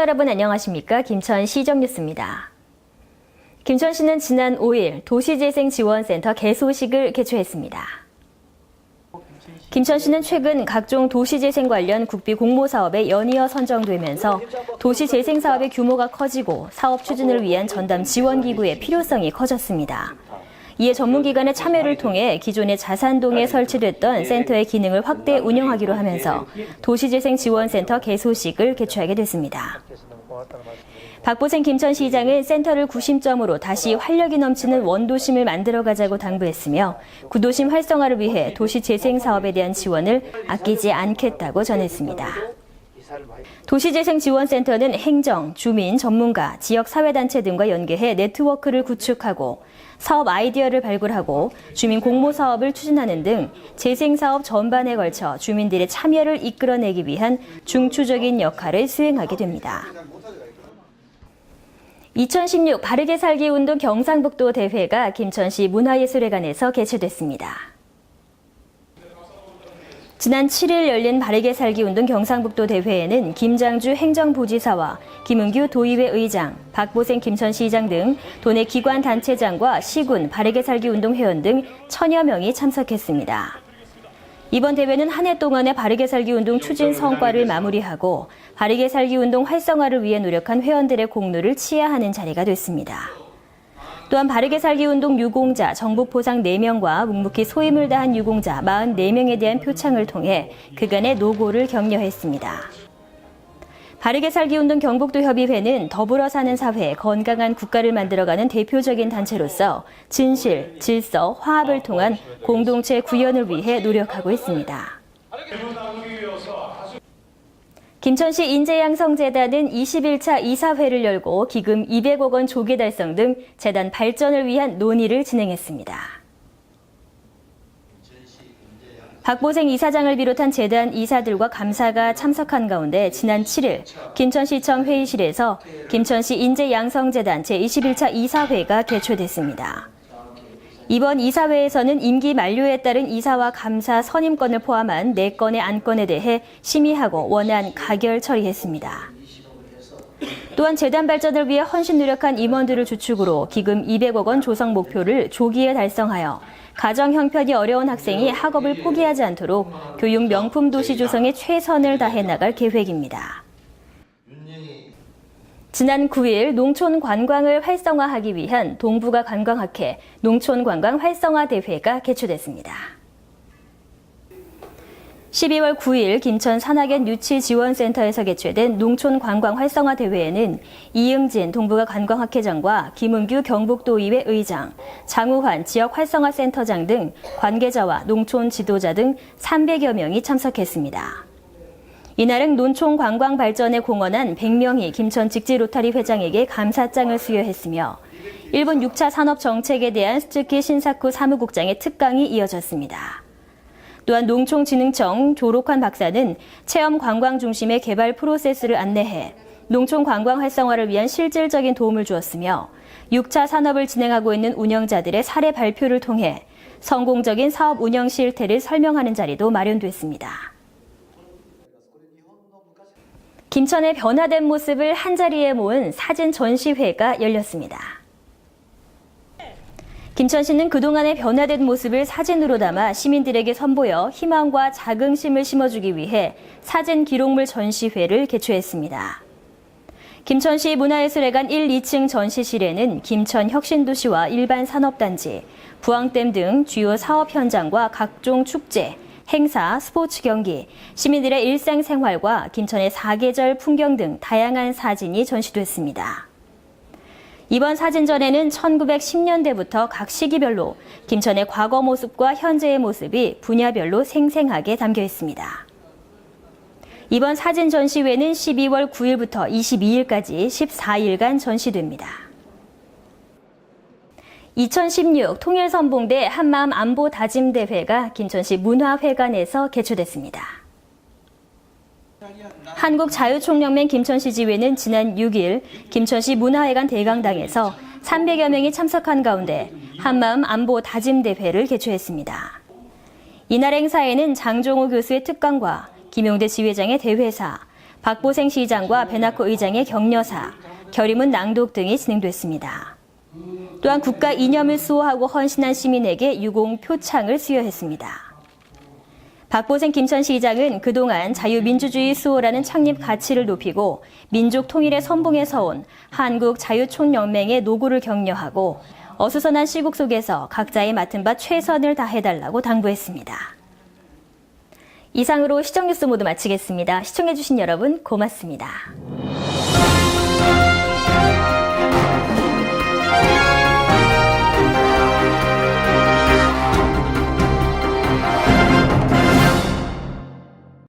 여러분 안녕하십니까? 김천시정 뉴스입니다. 김천시는 지난 5일 도시재생지원센터 개소식을 개최했습니다. 김천시는 최근 각종 도시재생 관련 국비 공모사업에 연이어 선정되면서 도시재생 사업의 규모가 커지고 사업 추진을 위한 전담 지원기구의 필요성이 커졌습니다. 이에 전문기관의 참여를 통해 기존의 자산동에 설치됐던 센터의 기능을 확대 운영하기로 하면서 도시재생지원센터 개소식을 개최하게 됐습니다. 박보생 김천시장은 센터를 구심점으로 다시 활력이 넘치는 원도심을 만들어가자고 당부했으며 구도심 활성화를 위해 도시재생 사업에 대한 지원을 아끼지 않겠다고 전했습니다. 도시재생지원센터는 행정, 주민, 전문가, 지역사회단체 등과 연계해 네트워크를 구축하고 사업 아이디어를 발굴하고 주민 공모사업을 추진하는 등 재생사업 전반에 걸쳐 주민들의 참여를 이끌어내기 위한 중추적인 역할을 수행하게 됩니다. 2016 바르게 살기 운동 경상북도 대회가 김천시 문화예술회관에서 개최됐습니다. 지난 7일 열린 바르게 살기 운동 경상북도 대회에는 김장주 행정부지사와 김은규 도의회 의장, 박보생 김천시장 등 도내 기관 단체장과 시군 바르게 살기 운동 회원 등 1000여 명이 참석했습니다. 이번 대회는 한 해 동안의 바르게 살기 운동 추진 성과를 마무리하고 바르게 살기 운동 활성화를 위해 노력한 회원들의 공로를 치하하는 자리가 됐습니다. 또한 바르게 살기 운동 유공자 정보포상 4명과 묵묵히 소임을 다한 유공자 44명에 대한 표창을 통해 그간의 노고를 격려했습니다. 바르게 살기 운동 경북도 협의회는 더불어 사는 사회, 건강한 국가를 만들어가는 대표적인 단체로서 진실, 질서, 화합을 통한 공동체 구현을 위해 노력하고 있습니다. 김천시 인재양성재단은 21차 이사회를 열고 기금 200억 원 조기 달성 등 재단 발전을 위한 논의를 진행했습니다. 박보생 이사장을 비롯한 재단 이사들과 감사가 참석한 가운데 지난 7일 김천시청 회의실에서 김천시 인재양성재단 제21차 이사회가 개최됐습니다. 이번 이사회에서는 임기 만료에 따른 이사와 감사 선임권을 포함한 4건의 안건에 대해 심의하고 원안 가결 처리했습니다. 또한 재단 발전을 위해 헌신 노력한 임원들을 주축으로 기금 200억 원 조성 목표를 조기에 달성하여 가정 형편이 어려운 학생이 학업을 포기하지 않도록 교육 명품 도시 조성에 최선을 다해 나갈 계획입니다. 지난 9일 농촌 관광을 활성화하기 위한 동부가 관광학회 농촌 관광 활성화 대회가 개최됐습니다. 12월 9일 김천 산학연 유치지원센터에서 개최된 농촌 관광 활성화 대회에는 이응진 동부가 관광학회장과 김은규 경북도의회 의장, 장우환 지역활성화센터장 등 관계자와 농촌 지도자 등 300여 명이 참석했습니다. 이날은 논촌 관광 발전에 공헌한 100명이 김천 직지 로타리 회장에게 감사장을 수여했으며 일본 6차 산업 정책에 대한 스즈키 신사쿠 사무국장의 특강이 이어졌습니다. 또한 농촌진흥청 조록환 박사는 체험 관광 중심의 개발 프로세스를 안내해 농촌 관광 활성화를 위한 실질적인 도움을 주었으며 6차 산업을 진행하고 있는 운영자들의 사례 발표를 통해 성공적인 사업 운영 실태를 설명하는 자리도 마련됐습니다. 김천의 변화된 모습을 한자리에 모은 사진 전시회가 열렸습니다. 김천시는 그동안의 변화된 모습을 사진으로 담아 시민들에게 선보여 희망과 자긍심을 심어주기 위해 사진 기록물 전시회를 개최했습니다. 김천시 문화예술회관 1, 2층 전시실에는 김천 혁신도시와 일반 산업단지, 부항댐 등 주요 사업 현장과 각종 축제, 행사, 스포츠 경기, 시민들의 일상생활과 김천의 사계절 풍경 등 다양한 사진이 전시됐습니다. 이번 사진전에는 1910년대부터 각 시기별로 김천의 과거 모습과 현재의 모습이 분야별로 생생하게 담겨 있습니다. 이번 사진 전시회는 12월 9일부터 22일까지 14일간 전시됩니다. 2016 통일선봉대 한마음 안보 다짐 대회가 김천시 문화회관에서 개최됐습니다. 한국자유총연맹 김천시 지회는 지난 6일 김천시 문화회관 대강당에서 300여 명이 참석한 가운데 한마음 안보 다짐 대회를 개최했습니다. 이날 행사에는 장종호 교수의 특강과 김용대 지회장의 대회사, 박보생 시장과 배낙호 의장의 격려사, 결의문 낭독 등이 진행됐습니다. 또한 국가 이념을 수호하고 헌신한 시민에게 유공 표창을 수여했습니다. 박보생 김천시장은 그동안 자유민주주의 수호라는 창립 가치를 높이고 민족 통일의 선봉에 서온 한국자유총연맹의 노고를 격려하고 어수선한 시국 속에서 각자의 맡은 바 최선을 다해달라고 당부했습니다. 이상으로 시정뉴스 모두 마치겠습니다. 시청해주신 여러분 고맙습니다.